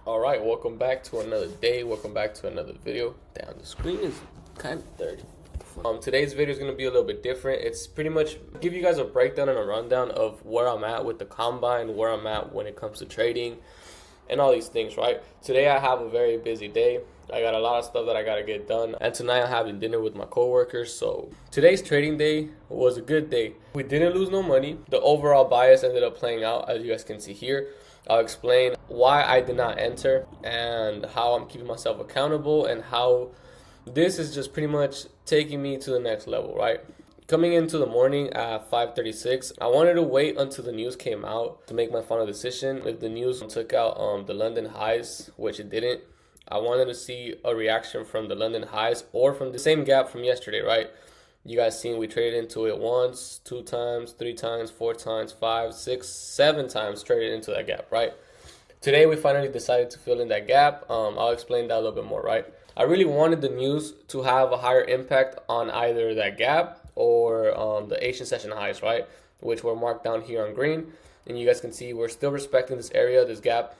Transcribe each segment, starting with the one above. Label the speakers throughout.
Speaker 1: Alright, welcome back to another day. Welcome back to another video. Damn, the screen is kind of dirty. Today's video is going to be a little bit different. It's pretty much give you guys a breakdown and a rundown of where I'm at with the combine, where I'm at when it comes to trading, and all these things, right? Today I have a very busy day. I got a lot of stuff that I got to get done. And tonight I'm having dinner with my coworkers. So today's trading day was a good day. We didn't lose no money. The overall bias ended up playing out, as you guys can see here. I'll explain why I did not enter and how I'm keeping myself accountable and how this is just pretty much taking me to the next level, right? Coming into the morning at 5:36, I wanted to wait until the news came out to make my final decision. If the news took out the London highs, which it didn't, I wanted to see a reaction from the London highs or from the same gap from yesterday, right? You guys seen we traded into it once, 2 times, 3 times, 4 times, 5, 6, 7 times traded into that gap, right? Today we finally decided to fill in that gap. I'll explain that a little bit more, right? I really wanted the news to have a higher impact on either that gap or the Asian session highs, right? Which were marked down here on green. And you guys can see we're still respecting this area, this gap.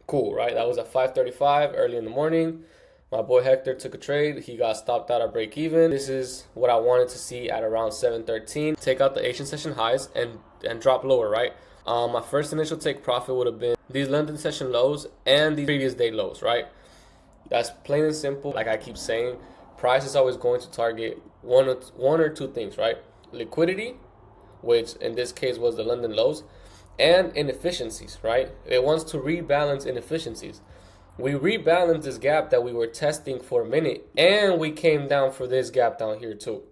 Speaker 1: Cool, right? That was at 5:35 early in the morning. My boy Hector took a trade. He got stopped out at break even. This is what I wanted to see at around 7:13. Take out the Asian session highs and drop lower, right? My first initial take profit would have been these London session lows and these previous day lows, right? That's plain and simple. Like I keep saying, price is always going to target one or two things, right? Liquidity, which in this case was the London lows, and inefficiencies, right? It wants to rebalance inefficiencies. We rebalanced this gap that we were testing for a minute, and we came down for this gap down here too.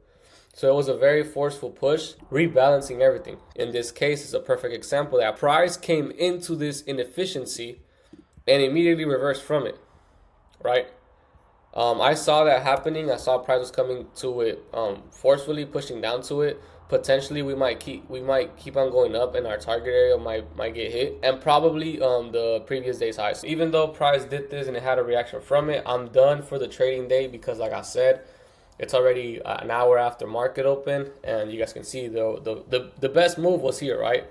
Speaker 1: So it was a very forceful push, rebalancing everything. In this case, it's a perfect example that price came into this inefficiency and immediately reversed from it, right? I saw that happening. I saw price was coming to it forcefully, pushing down to it. Potentially we might keep on going up and our target area might get hit, and probably the previous day's highs. Even though price did this and it had a reaction from it, I'm done for the trading day because like I said, it's already an hour after market open, and you guys can see the best move was here, right?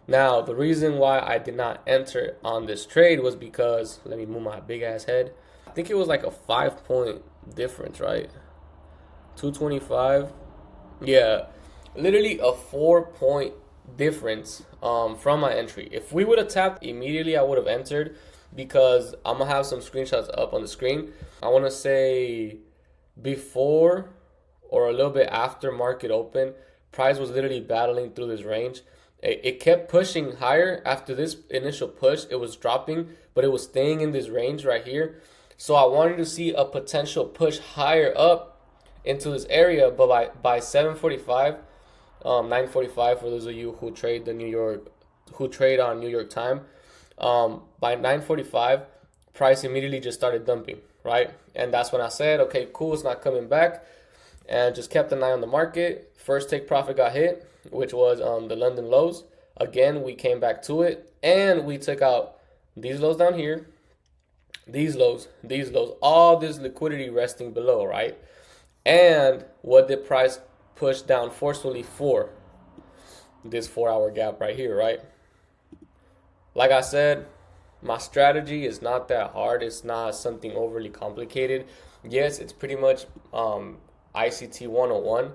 Speaker 1: Now the reason why I did not enter on this trade was because, let me move my big ass head, I think it was like a 5-point difference, right? 225, yeah, literally a 4-point difference from my entry. If we would have tapped immediately, I would have entered, because I'm gonna have some screenshots up on the screen. I want to say before or a little bit after market open, price was literally battling through this range. It kept pushing higher. After this initial push, it was dropping, but it was staying in this range right here. So I wanted to see a potential push higher up into this area, but by 7:45, 9:45 for those of you who trade on New York time, by 9:45, price immediately just started dumping, right? And that's when I said, okay, cool, it's not coming back, and just kept an eye on the market. First take profit got hit, which was the London lows. Again, we came back to it, and we took out these lows down here, these lows, all this liquidity resting below, right? And what did price push down forcefully for? This 4-hour gap right here, right? Like I said, my strategy is not that hard. It's not something overly complicated. Yes, it's pretty much ICT 101,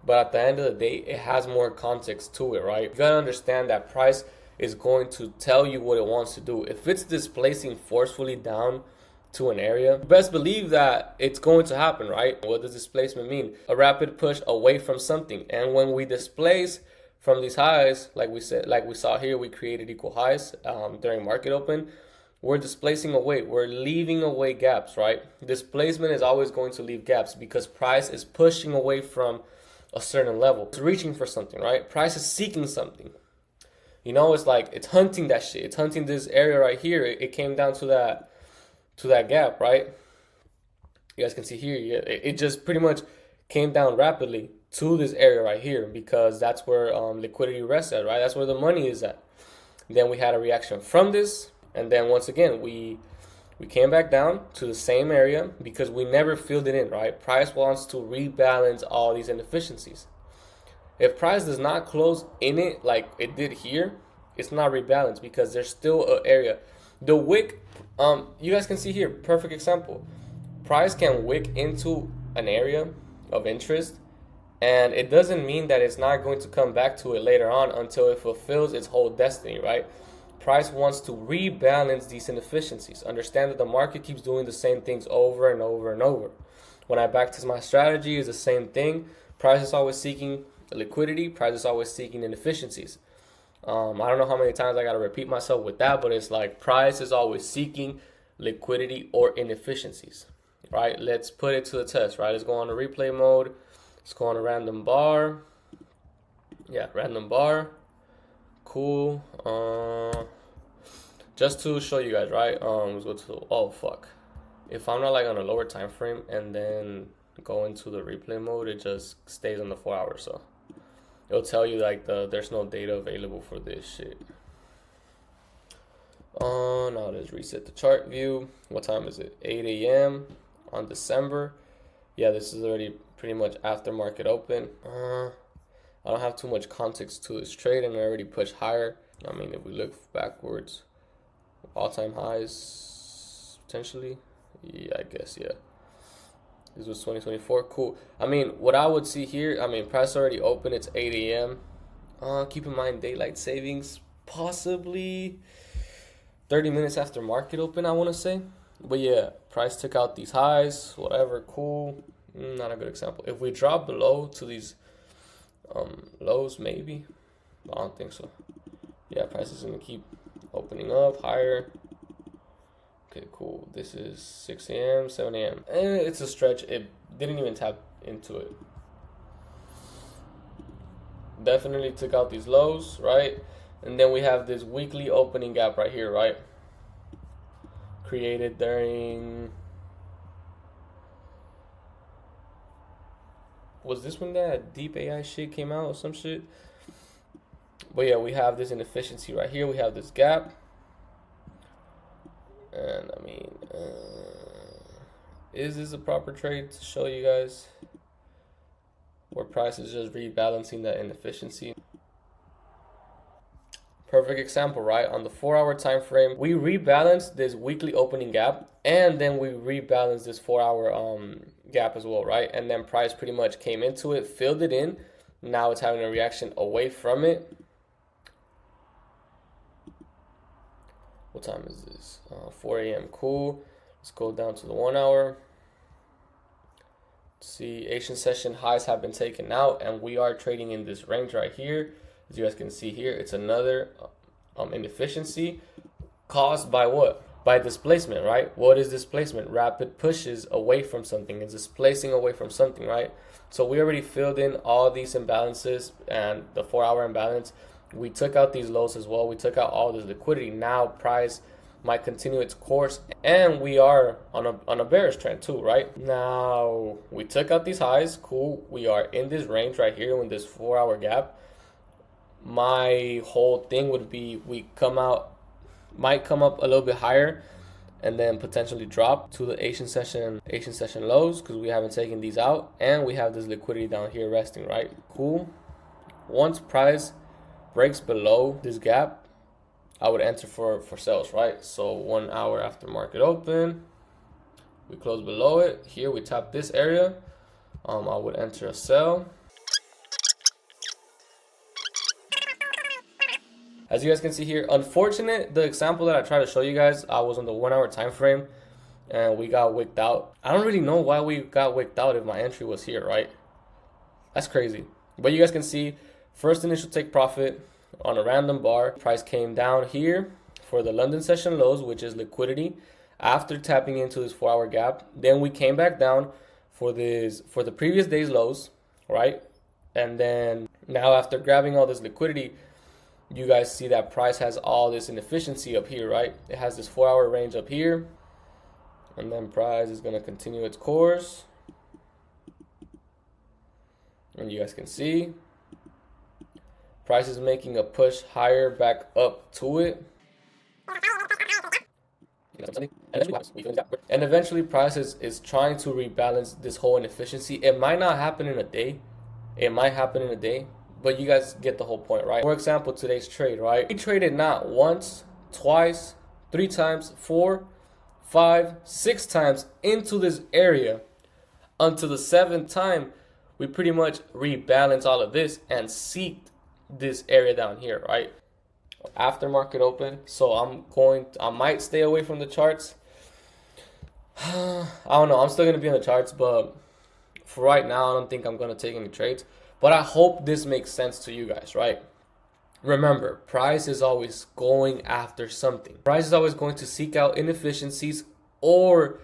Speaker 1: but at the end of the day, it has more context to it, right? You gotta understand that price is going to tell you what it wants to do. If it's displacing forcefully down to an area, best believe that it's going to happen, right? What does displacement mean? A rapid push away from something. And when we displace from these highs, like we saw here, we created equal highs during market open. We're displacing away. We're leaving away gaps, right? Displacement is always going to leave gaps because price is pushing away from a certain level. It's reaching for something, right? Price is seeking something. You know, it's like it's hunting that shit. It's hunting this area right here. It came down to that gap, right? You guys can see here, it just pretty much came down rapidly to this area right here because that's where liquidity rests at, right? That's where the money is at. Then we had a reaction from this, and then once again we came back down to the same area because we never filled it in, right? Price wants to rebalance all these inefficiencies. If price does not close in it like it did here, it's not rebalanced because there's still an area. The wick, you guys can see here, perfect example. Price can wick into an area of interest, and it doesn't mean that it's not going to come back to it later on until it fulfills its whole destiny, right? Price wants to rebalance these inefficiencies. Understand that the market keeps doing the same things over and over and over. When I backtest my strategy, is the same thing. Price is always seeking liquidity. Price is always seeking inefficiencies. I don't know how many times I got to repeat myself with that, but it's like price is always seeking liquidity or inefficiencies, right? Let's put it to the test, right? Let's go on to replay mode. Let's go on to random bar. Yeah, random bar. Cool. Just to show you guys, right? Let's go to, oh, fuck. If I'm not like on a lower time frame and then go into the replay mode, it just stays on the 4 hours, so it'll tell you like there's no data available for this shit. Now let's reset the chart view. What time is it? 8 a.m. on December. Yeah, this is already pretty much after market open. I don't have too much context to this trade, and I already pushed higher. I mean, if we look backwards, all-time highs potentially. Yeah, I guess, yeah. This was 2024. Cool. I mean, what I would see here, I mean, price already open. It's 8 a.m. Keep in mind, daylight savings, possibly 30 minutes after market open, I want to say. But yeah, price took out these highs, whatever, cool. Not a good example. If we drop below to these lows, maybe. I don't think so. Yeah, price is going to keep opening up higher. Okay, cool. This is 6 a.m., 7 a.m. It's a stretch. It didn't even tap into it. Definitely took out these lows, right? And then we have this weekly opening gap right here, right? Created during... Was this when that deep AI shit came out or some shit? But yeah, we have this inefficiency right here. We have this gap. And I mean, is this a proper trade to show you guys where price is just rebalancing that inefficiency? Perfect example, right? On the 4 hour time frame, we rebalanced this weekly opening gap, and then we rebalanced this 4 hour gap as well, right? And then price pretty much came into it, filled it in. Now it's having a reaction away from it. What time is this? 4 a.m. Cool. Let's go down to the 1 hour. See, Asian session highs have been taken out, and we are trading in this range right here. As you guys can see here, it's another inefficiency caused by what? By displacement, right? What is displacement? Rapid pushes away from something. It's displacing away from something, right? So we already filled in all these imbalances and the 4 hour imbalance. We took out these lows as well. We took out all this liquidity. Now price might continue its course, and we are on a bearish trend too, right? Now we took out these highs. Cool. We are in this range right here in this 4 hour gap. My whole thing would be might come up a little bit higher and then potentially drop to the Asian session lows, because we haven't taken these out, and we have this liquidity down here resting, right? Cool. Once price breaks below this gap, I would enter for sales, right? So 1 hour after market open, we close below it. Here we tap this area. I would enter a sell. As you guys can see here, unfortunate, the example that I tried to show you guys, I was on the 1 hour time frame and we got wicked out. I don't really know why we got wicked out if my entry was here, right? That's crazy. But you guys can see, first initial take profit on a random bar. Price came down here for the London session lows, which is liquidity, after tapping into this 4 hour gap. Then we came back down for the previous day's lows, right? And then now after grabbing all this liquidity, you guys see that price has all this inefficiency up here, right? It has this 4 hour range up here, and then price is going to continue its course. And you guys can see price is making a push higher back up to it. And eventually price is trying to rebalance this whole inefficiency. It might not happen in a day. It might happen in a day, but you guys get the whole point, right? For example, today's trade, right? We traded not once, twice, 3 times, 4, 5, 6 times into this area until the 7th time we pretty much rebalance all of this and seek this area down here, right? Aftermarket open. So I might stay away from the charts. I don't know. I'm still gonna be on the charts, but for right now, I don't think I'm gonna take any trades. But I hope this makes sense to you guys, right? Remember, price is always going after something. Price is always going to seek out inefficiencies or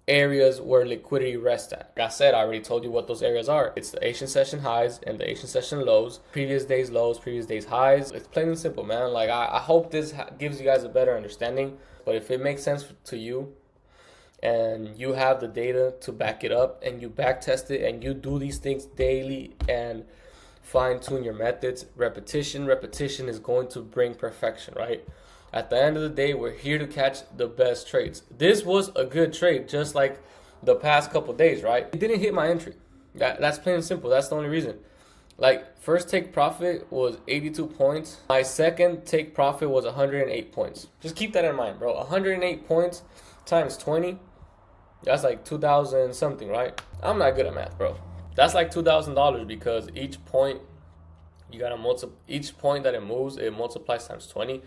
Speaker 1: areas where liquidity rests at. Like I said, I already told you what those areas are. It's the Asian session highs and the Asian session lows, previous days lows, previous days highs. It's plain and simple, man. Like I hope this gives you guys a better understanding. But if it makes sense to you and you have the data to back it up and you back test it and you do these things daily and fine tune your methods, repetition is going to bring perfection, right? At the end of the day, we're here to catch the best trades. This was a good trade, just like the past couple days, right? It didn't hit my entry. That's plain and simple. That's the only reason. Like, first take profit was 82 points. My second take profit was 108 points. Just keep that in mind, bro. 108 points times 20, that's like 2,000 something, right? I'm not good at math, bro. That's like $2,000 because each point you gotta multiply. Each point that it moves, it multiplies times 20.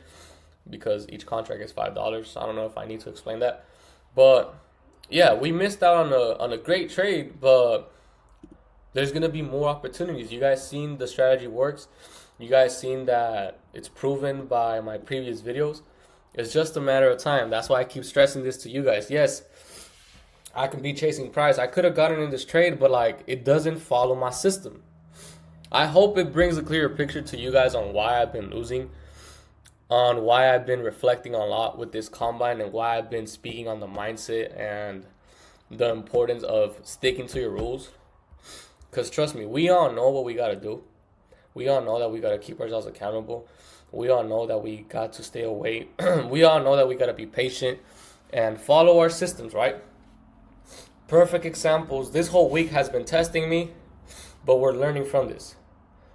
Speaker 1: Because each contract is $5. I don't know if I need to explain that, but yeah, we missed out on a great trade, but there's gonna be more opportunities. You guys seen the strategy works. You guys seen that it's proven by my previous videos. It's just a matter of time. That's why I keep stressing this to you guys. Yes, I can be chasing price. I could have gotten in this trade, but like it doesn't follow my system. I hope it brings a clearer picture to you guys on why I've been losing, on why I've been reflecting a lot with this combine, and why I've been speaking on the mindset and the importance of sticking to your rules. Because trust me, we all know what we got to do. We all know that we got to keep ourselves accountable. We all know that we got to stay away. We all know that we got to be patient and follow our systems, right? Perfect examples. This whole week has been testing me, but we're learning from this.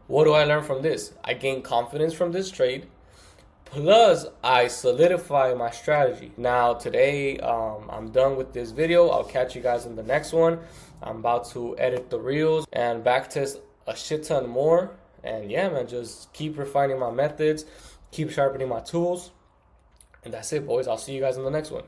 Speaker 1: What do I learn from this? I gain confidence from this trade. Plus, I solidify my strategy. Now, today, I'm done with this video. I'll catch you guys in the next one. I'm about to edit the reels and backtest a shit ton more. And yeah, man, just keep refining my methods, keep sharpening my tools. And that's it, boys. I'll see you guys in the next one.